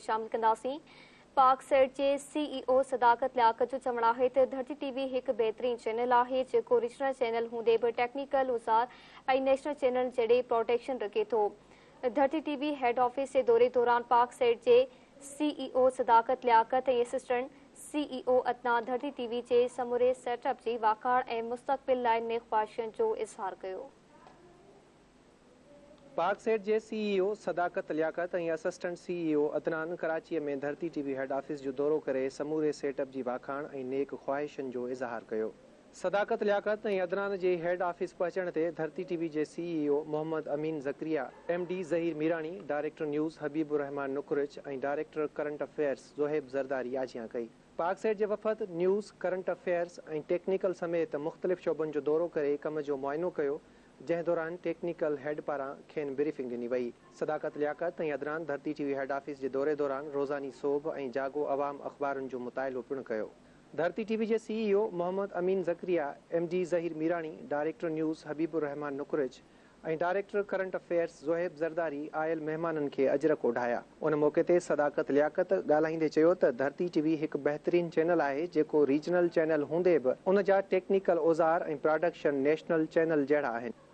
में शामिल कंदासीं। पाक सेट के CEO सदाकत लियाकत जो चवण है तो धरती टीवी एक बेहतरीन चैनल है जो रीजनल चैनल होंदे भी टेक्निकल उसार और नेशनल चैनल जड़े प्रोटेक्शन रखे तो। धरती टीवी हेड ऑफिस के दौरे दौरान पाक सेट के CEO सदाकत लियाकत और असिस्टेंट CEO अदनान धरती टीवी के समूरे सेटअप की वाकाड़ और मुस्तकबिल लाइ नेक ख्वाहिशन जो इज़हार किया। पाक सेट के CEO सदाकत लियाकत और असिस्टेंट CEO अदनान कराची में धरती टीवी हेड ऑफिस जो दौरो करे समूरे सेटअप की वाखाण और नेक ख्वाहिशन जो इज़हार किया। सदाकत लियाकत और अदनान के हेड ऑफिस पहुंचण ते धरती टीवी के CEO Mohammad Amin Zakaria, MD Zaheer Mirani, director news Habibur Rahman Nukrich और director current affairs Zoheb Zardari आजियां कई। पाक सेट के वफ़द न्यूज़, करंट अफेयर्स और टेक्निकल समेत मुख्तलिफ शोबन जो दौरो करे कम जो मुआयनो किया, जै दौरान टेक्निकल हेड पारा खेन ब्रीफिंग दिनी वही। सदाकत लियाकत और अदनान धरती टीवी हेड ऑफिस के दौरे दौरान रोज़ानी सोब और जागो अवाम अखबारन जो मुतायलो पिण कियो। धरती टीवी के CEO Mohammad Amin Zakaria, MD Zaheer Mirani, director news Habibur Rahman Nukrich और director current affairs Zoheb Zardari आयल मेहमानन के अजरक ओढ़ाया। उन मौके ते सदाकत लियाकत ॻाल्हाईंदे चयो त धरती टीवी एक बेहतरीन चैनल है जो रीजनल चैनल होंदे भी उन जा टेक्निकल औजार और प्रोडक्शन नेशनल चैनल जड़ा आहिनि।